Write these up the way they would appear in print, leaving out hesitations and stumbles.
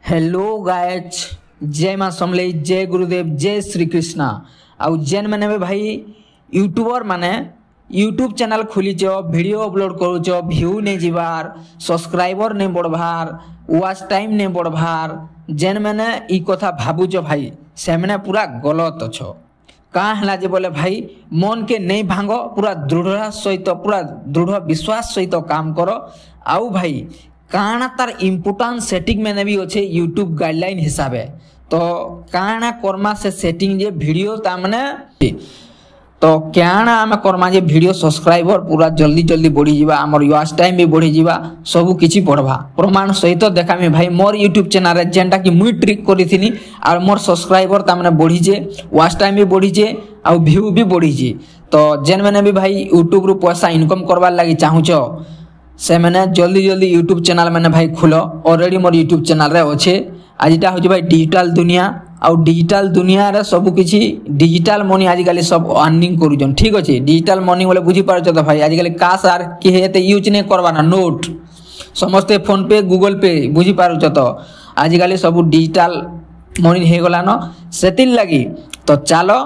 Hello guys, जय माँ समलेई, जय गुरुदेव, जय श्री कृष्णा। आउ जेन मैंने भी भाई यूट्यूबर माने यूट्यूब चैनल खोलीच, वीडियो अपलोड करूच, व्यू नहीं जीवार, सब्सक्राइबर नहीं बढ़वार, वॉच टाइम नहीं बढ़वार, जेन मैंने ई कथा भावुच भाई से मैंने पूरा गलत अच्छो। कहाँ है जे बोले भाई मन के नहीं भांग, पूरा दृढ़ सहित पूरा दृढ़ विश्वास सहित काम करो। आउ भाई काना तार इम्पोर्टेंट सेटिंग मैंने भी अच्छे यूट्यूब गाइडलाइन हिसाब है, तो काना कर्मा से सेटिंग जे वीडियो तामने तो क्या आम कर्मा जे वीडियो सब्सक्राइबर पूरा जल्दी जल्दी बढ़ी जावा, आमर वॉच टाइम भी बढ़ी जावा, सबू किछि बढ़वा प्रमाण सहित देखामी भाई मोर यूट्यूब चैनल रे जेनटा कि मुई ट्रिक करिथिनी और मोर सब्सक्राइबर तामने बढ़ी जे, वॉच टाइम भी बढ़ी जे और व्यू भी बढ़ी जे। तो जेन मैंने भी भाई यूट्यूब रु पैसा इनकम करवार लगी चाहूच से मैंने जल्दी जल्दी यूट्यूब चैनल मैंने भाई खोल, ऑलरेडी मोर यूट्यूब चैनल रे अच्छे। आजटा हूँ भाई डिजिटल दुनिया, आउ डिजिटल दुनिया रे सब किछि डिजिटल मनी आजिकल सब अर्निंग करूछन। ठीक अच्छे, डिजिटल मनी बोले बुझी पारुछ तो भाई आजिकल काश आर कि हेते यूज नहीं करवाना, नोट समस्ते फोन पे गूगल पे बुझी पारुछ तो आजिकल सब डिजिटल मनी हे गलानो सेतिल लगी। तो चलो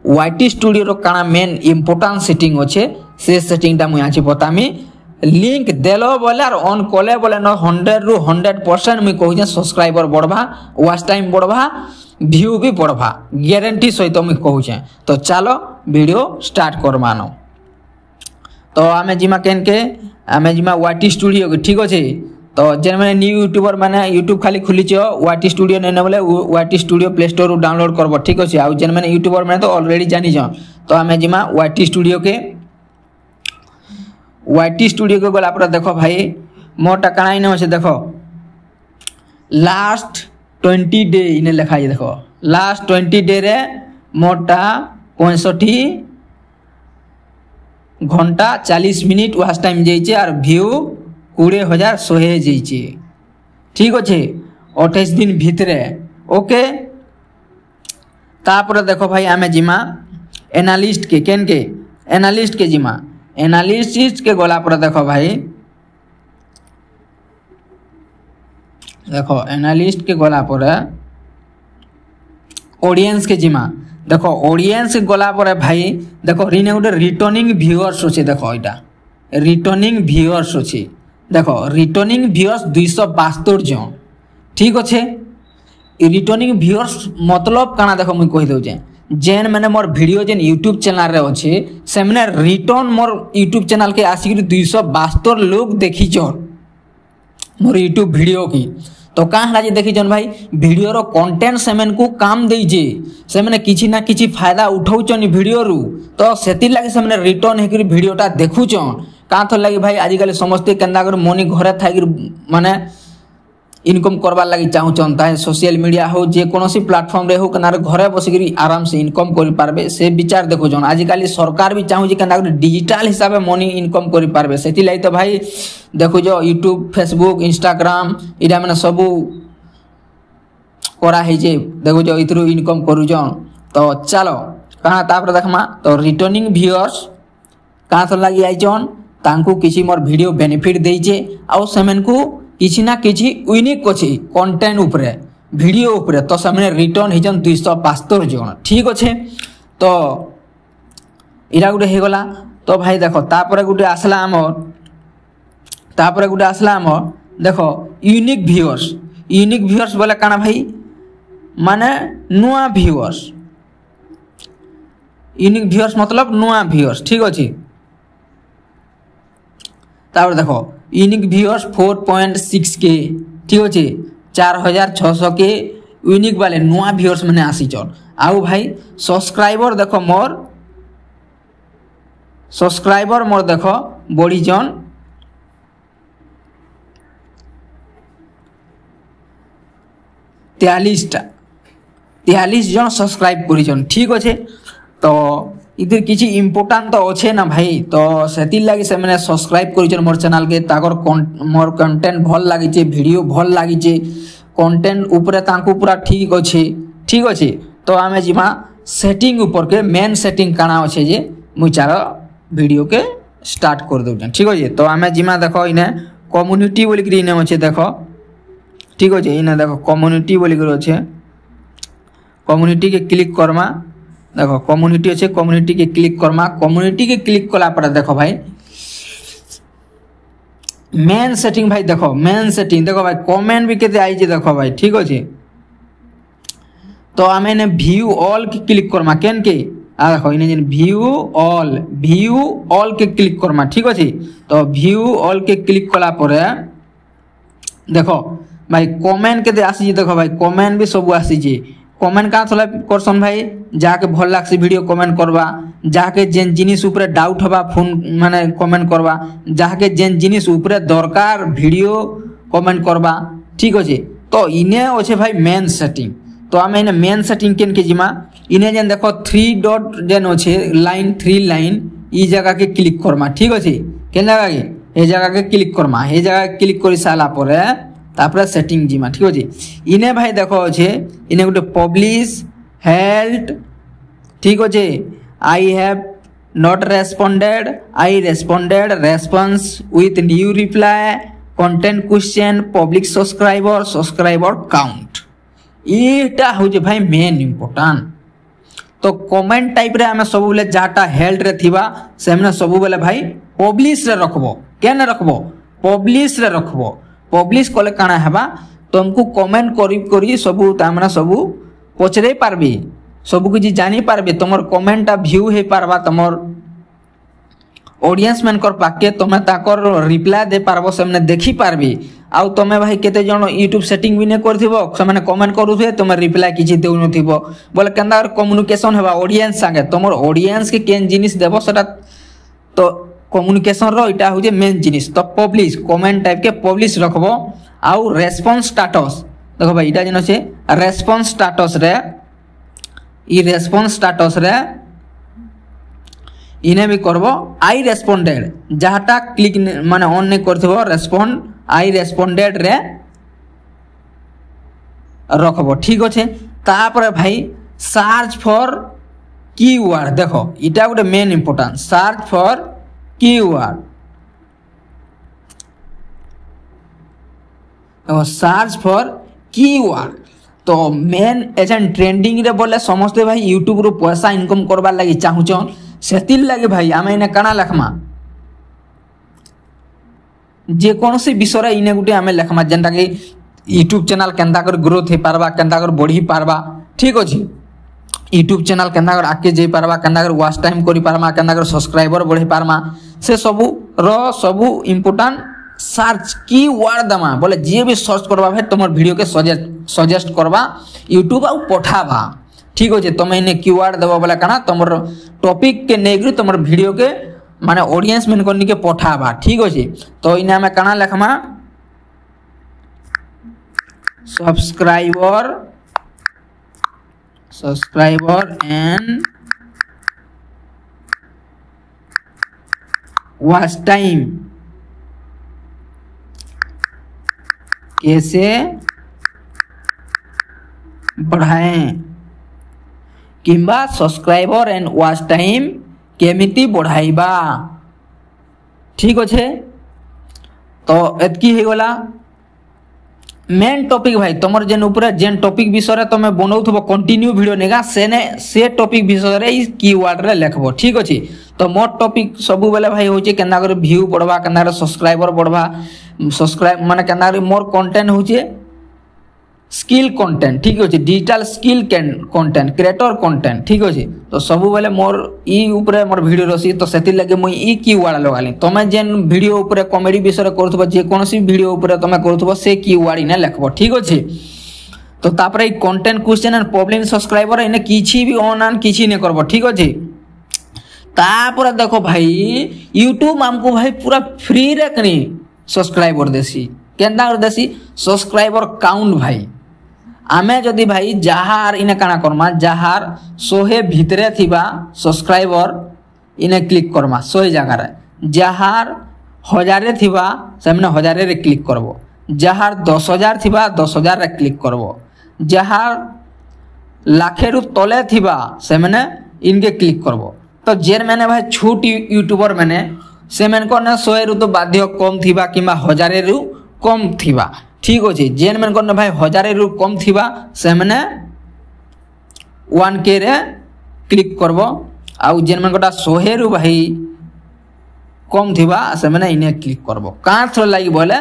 वाईटी स्टूडियो रो काना मेन इंपोर्टेंट सेटिंग अच्छे से सेटिंगटा मुई आज बतामी। लिंक देलो बोले और ऑन कले बोले न 100 रु 100% मुई कहूँ सब्सक्राइबर बढ़वा, वॉच टाइम बढ़वा, व्यू भी बढ़वा, गारंटी सहित मुई कहूँ। तो चलो वीडियो स्टार्ट कर मानो। तो आमे जिमा केन के आमे जिमा वाईटी स्टूडियो के। ठीक अच्छे, तो जेन मैंने न्यू यूट्यूबर मैंने यूट्यूब खाली खुलीच वाईटी स्टूडियो नहीं बोले YT studio play store download करब। ठीक अच्छे, आउ जेन मैंने यूट्यूबर मैंने तो ऑलरेडी जानी तो आमे जिमा वाईटी स्टूडियो के वाईटी स्टूडियो के गला पर देखो भाई मोटा काना इने अच्छे देखो लास्ट 20 डे इने लिखा है। देखो लास्ट 20 डे रे मोटा 65 घंटा 40 मिनिट वॉच टाइम जाइए और व्यू 20,100 जाइए। ठीक अच्छे, 28 दिन भितरे। ओके, तापर देखो भाई आमे जिमा एनालिस्ट के केन के एनालिस्ट के जिमा एनालिसिस के गला पर देखो भाई देखो एनालिस्ट के गला पर ऑडियंस के जिमा देखो ऑडियंस के गला पर भाई देखो रिने गोटे रिटर्निंग व्यूअर्स अच्छे। देखो यहाँ रिटर्निंग व्यूअर्स अच्छे, देखो रिटर्निंग व्यूअर्स 272 जन। ठीक अच्छे, रिटर्निंग व्यूअर्स मतलब काना देखो मुझे कही दौचे जेन मैंने मोर वीडियो जेन यूट्यूब चैनल रे अच्छे से मैंने रिटर्न मोर यूट्यूब चैनल के आसिक 272 लोग देखी मोर यूट्यूब वीडियो की। तो कहाँ देखी भाई वीडियो रो कंटेंट से मैंने को काम देजे से मैंने किसी ना किसी फायदा उठाउचन वीडियो रु, तो सेति लगे से मैंने रिटर्न हेकरी वीडियोटा देखुचन। कहाँ थर लगी भाई आजिकल समस्ते केन्दा कर मनी घरे थाई माने इनकम करवार लगी चाहूचन, ताहे सोशल मीडिया हो जेकोसी प्लाटफर्म रे हो केना घरे बसिक आराम से इनकम कर पारबे से विचार देखुचन। आजिकल सरकार भी चाहूँ केना डिजिटल हिसाब से मनी इनकम कर पारबे, सेति लगी तो भाई देखो जो यूट्यूब फेसबुक इंस्टाग्राम इटा मैंने सबू करा है जे देखो जो इथरू इनकम करूचन। तो चलो कहाँ तापर देखमा तो रिटर्निंग व्यूअर्स कहाँ थर लगी आइचन तांकू किसी मोर वीडियो बेनिफिट देइचे आउ सेमन को किसी ना किसी यूनिक अच्छे कंटेंट उपरे वीडियो उपरे, तो से रिटर्न होजन 272 जन। ठीक अच्छे, तो इरा गोटे हो गला। तो भाई देखो तापर गोटे आसला आमर देखो यूनिक व्यूअर्स बोले काना भाई माने नुआ व्यूअर्स, यूनिक व्यूअर्स मतलब नुआ व्यूअर्स। ठीक अच्छे, तापर देखो यूनिक व्यूअर्स 4.6 के। ठीक अच्छे, 4,600 के यूनिक वाले नुआ व्यूअर्स मैंने आसीचन। आउ भाई सब्सक्राइबर देखो मोर देखो बढ़ीचन 43 जन सब्सक्राइब करिचन। ठीक अच्छे, तो इधर किसी इम्पोर्टेंट तो अच्छे ना भाई, तो सेति लगी से मैंने सब्सक्राइब करिचन मोर चैनल के, ताकर मोर कंटेंट भल लागिचे, वीडियो भल लागिचे, कंटेंट ऊपर तांकू पूरा ठीक अच्छे। ठीक अच्छे, तो आमे जिमा सेटिंग ऊपर के मेन सेटिंग काना अच्छे जे मुई चार वीडियो के स्टार्ट कर दउछन। ठीक अच्छे, तो आमे जिमा देखो इने कम्युनिटी बोलिक इने अच्छे देखो। ठीक अच्छे। इने देखो कम्युनिटी बोलिक अच्छे, कम्युनिटी के क्लिक करमा, देखो कम्युनिटी अच्छे, कम्युनिटी के क्लिक करमा। कम्युनिटी के क्लिक कला पर देखो भाई मेन सेटिंग भाई, देखो मेन सेटिंग देखो भाई कमेंट भी केते आई देखो भाई, ठीक अच्छे। तो आम इन्हें व्यू ऑल के क्लिक करमा, केन के देखो इन्हें व्यू ऑल के क्लिक करमा, ठीक अच्छे। तो व्यू ऑल के क्लिक कला पर देखो भाई कमेंट केते आसी, देखो भाई कमेंट भी सब आसी। कमेंट का थोड़ा करसन भाई, जाके भल लागसी वीडियो कमेंट करवा, जाके जेन जिनिस ऊपर डाउट हवा फोन माने कमेंट करवा, जाके जेन जिनिस ऊपर दरकार वीडियो कमेंट करवा, ठीक अच्छे। तो इने अच्छे भाई मेन सेटिंग। तो आम इन्हें मेन सेटिंग केन के जिमा इन्हें जेन देखो 3 डॉट जेन अच्छे लाइन 3 लाइन ई जगह के क्लिक करमा, ठीक अच्छे। केन जगह के ए जगह के क्लिक करमा, ए जगह क्लिक कर सारा पर तापर सेटिंग जिमा, ठीक अच्छे। इने भाई देखो अच्छे इने गोटे पब्लिश हेल्ड, ठीक अच्छे। I have not responded, I responded, response with new reply, content question, public subscriber, subscriber count, इटा हूँ भाई मेन इम्पोर्टाट। तो कमेंट टाइप रे आमे सब बेले जाटा हेल्ड रे थिबा सेमने सब बेले भाई पब्लिश रे रखबो, केने रखबो पब्लिश रे रखबो। पब्लिश कले काना हेबा तुमको कमेंट करी सबू तामना सबू पचरे पारबे, सबू किछि जानि पारबे, तुमर कमेंटा व्यू हे पारबा, तुमर ऑडियंस मेनकर पाके तुमे ताकर रिप्लाई दे पारबो, सेमने देखि पारबे। आउ तुमे भाई केते जण यूट्यूब सेटिंग भी ने करथिबो, सेमने कमेंट करूथे तुमे रिप्लाई किछि देउ नथिबो, बोले केंदा कम्युनिकेशन हेबा ऑडियंस संगे, तुमर ऑडियंस के केन जिनिस देबो सेटा तो कम्युनिकेशन रो इटा हो जे मेन जिनिस। तो पब्लिश कमेंट टाइप के पब्लिश रखबो। आउ रेस्पॉन्स स्टेटस देखो भाई इटा जन छे रेस्पॉन्स स्टेटस रे, ई रेस्पॉन्स स्टेटस रे इने भी करबो आई रेस्पोंडेड, जहाटा क्लिक माने ऑन ने करथबो रेस्पोंड आई रेस्पोंडेड रे रखबो, ठीक अच्छे। तापर भाई सर्च फॉर कीवर्ड, देखो इटा गोटे main important, search for keyword, देखो सर्च फॉर कीवर्ड। तो मेन एजेंट ट्रेंडिंग रे बोले समस्ते भाई यूट्यूब रो पैसा इनकम करबार लागि चाहुचन, सेतिल लागि भाई आमे इने काना लखमा जे कोनोसी विषय इने गुटे आमे लखमा, जेनटा कि यूट्यूब चैनल केंदा कर ग्रोथ हे पारबा, केंदा कर बढ़ी पारबा, ठीक अछि। यूट्यूब चैनल केंदा कर आके जे पारबा, केंदा कर वॉच टाइम करि पारमा, केंदा कर सब्सक्राइबर बढ़ी पारमा, से सबु रो सबु इंपोर्टेंट सर्च कीवर्ड दमा, बोले जे भी सर्च करबा भाई तुमर वीडियो के सजेस्ट करबा यूट्यूब आ पठाबा, ठीक अच्छे। तुम इन्हें कीवर्ड देव बोले काना तुम टॉपिक के नेग्री तुम वीडियो के माने ऑडियंस मेन करनी के पठाबा, ठीक अच्छे। तो इन्हें आम काना लिखमा सब्सक्राइबर एंड वॉच टाइम कैसे बढ़ाएं, किंबा सब्सक्राइबर एंड वॉच टाइम केमिति बढ़ाइबा, ठीक अच्छे। तो एतकी हे गला मेन टॉपिक भाई, तुमर जेन ऊपर जेन टॉपिक विषय तुम बनौथबो कंटिन्यू वीडियो नेगा से टॉपिक विषय रे ई कीवर्ड रे लिखबो, ठीक अछि। तो मोर टॉपिक सब बेले भाई होचे केना करे व्यू बढ़वा, केना करे सब्सक्राइबर बढ़वा, सब्सक्राइब माने केना करे मोर कंटेंट होचे स्किल कंटेंट, ठीक अच्छे। Digital skill content, creator content, ठीक अच्छे। तो सब बेले मोर ई ऊपर मोर वीडियो रसी, तो सेति लगे मुई ई कीवर्ड लगाली। तमे जेन वीडियो ऊपर कॉमेडी विषय करथबो, जे कोनोसी वीडियो ऊपर तमे करथबो से कीवर्ड इने लिखबो, ठीक अच्छे। तो तापर ई content question and problem subscriber इने किछि भी ऑन आन किछि ने करबो, ठीक अच्छे। तापर देखो भाई यूट्यूब हमको भाई पूरा फ्री रे कनी सब्सक्राइबर देसी, केंदा कर देसी सब्सक्राइबर काउंट भाई। आमे जदि भाई जहार इने काना करमा, जहार 100 भितरे थिबा सब्सक्राइबर इने क्लिक करमा 100 जगह रे, जहार 1000 थिबा सेमने 1000 रे क्लिक करबो, जहार 10,000 थिबा 10,000 रे क्लिक करबो, जहार लाखे रु तले थिबा सेमने इनके क्लिक करबो। तो जेर मैंने भाई छोट यूट्यूबर मैंने से मन को 100 रु तो बाध्य कम थिबा किंबा 1000 रु कम थिबा, ठीक अच्छे जेन मन कर भाई 1000 रु कम थिबा से मैंने 1K रे क्लिक करब आउ जेन मन 100 रु भाई कम थिबा से मैंने इन्हें क्लिक करब कहाँ थोड़ा लगी बोले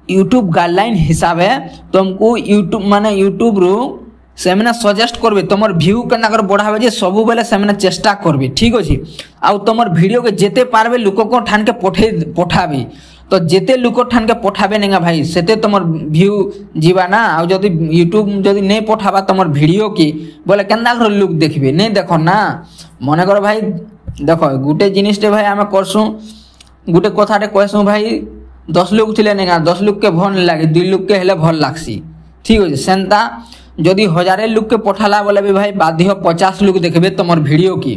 यूट्यूब गाइडलाइन हिसाब है तुमको यूट्यूब माने यूट्यूब रु से मैंने सजेस्ट करबे तुमर व्यू केना कर बढ़ाबे जे सब बेले से मैंने चेष्टा करबे ठीक अछि आउ तुमर वीडियो के जेते पारबे लोक को ठान के पठाबे तो जेते लोक ठान के पठाबे नेगा भाई सेते तुमर व्यू जीवा ना आउ जदी यूट्यूब जदी नहीं पठाबा तुमर वीडियो की बोले केना कर लोक देखबे नहीं देखो ना मने कर भाई देखो गुटे जिनिसटे भाई आमे करसु गुटे कथाटे कहसु भाई 10 लोग थिले नेगा 10 लोग के भल लागे 2 लोग के हेले भल लागसी ठीक अछि सेंता जदि 1000 लोग के पठाला बोले भी भाई बाध्य 50 लोग देखबे तुमर वीडियो की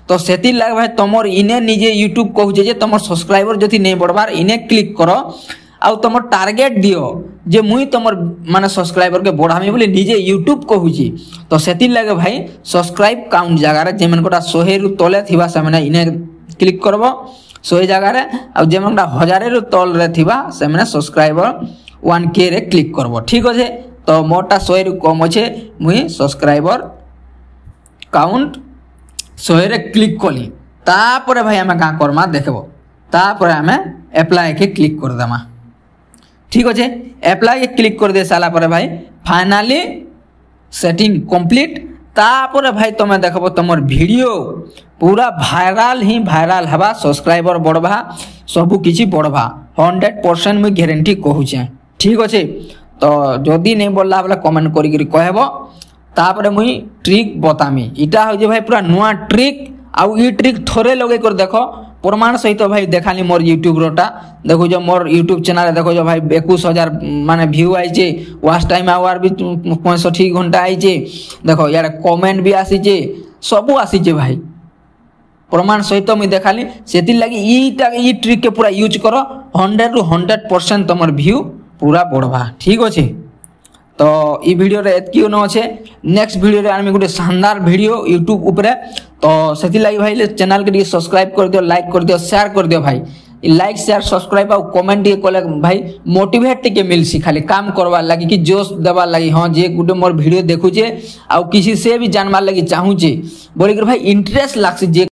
तो सेति लागे भाई तुमर इने निजे यूट्यूब कहूजे जे तुमर सब्सक्राइबर जति नहीं बढ़बार इने क्लिक करो आउ तुमर टारगेट दियो जे मुई तुमर माने सब्सक्राइबर के बढ़ामी बोले निजे यूट्यूब कहूजी तो सेति लागे भाई सब्सक्राइब काउंट जगह रे जे मन कोटा 100 रु तले थिबा से माने इने क्लिक करबो 100 जगह रे आ जे मन कोटा 1000 रु तल रे थिबा से माने सब्सक्राइबर 1K रे क्लिक करबो ठीक अछि तो मोटा 100 रु कम अच्छे मुई सब्सक्राइबर काउंट 100 रे क्लिक कली तापर भाई आमे का करमा देखबो तापर आमे अप्लाई के क्लिक कर देमा ठीक अच्छे अप्लाई के क्लिक कर दे साला पर भाई फाइनली सेटिंग कंप्लीट तापर भाई तुम देखबो तुमर वीडियो पूरा वायरल ही वायरल हवा सब्सक्राइबर बढ़वा सब किछि बढ़वा 100% मुई गारंटी कहूचे ठीक अच्छे तो जदि नहीं बोलला बोले कमेंट करी कहबो तापर मुई ट्रिक बतामी इटा हो जे भाई पूरा नुआ ट्रिक आउ ई ट्रिक थोड़े लगे कर देखो प्रमाण सहित भाई देखाली मोर यूट्यूब रोटा देखो जो मोर यूट्यूब चैनल देखो जो भाई 21,000 माने व्यू आइचे वाच टाइम आवर भी 65 घंटा आइचे देखो यार कमेंट भी आसीचे सब आसीचे भाई प्रमाण सहित मुई देखाली सेति लागि ई ट्रिक के पूरा यूज करो 100 रु 100% तुमर व्यू पूरा बढ़वा ठीक अच्छे तो ई वीडियो रे एतकी न अच्छे नेक्स्ट वीडियो रे आमी गुटे शानदार वीडियो यूट्यूब ऊपर तो सेति लागि भाई चैनल के सब्सक्राइब कर दियो लाइक कर दियो शेयर कर दियो भाई लाइक शेयर सब्सक्राइब और कमेंट ये कले भाई मोटिवेट टिके मिलसी खाली काम करवा लगी कि जोश देवा लगी हाँ जे गुटे मोर वीडियो देखुचे आ किसी से भी जानवा लगी चाहूचे बोले भाई इंटरेस्ट लागसी जे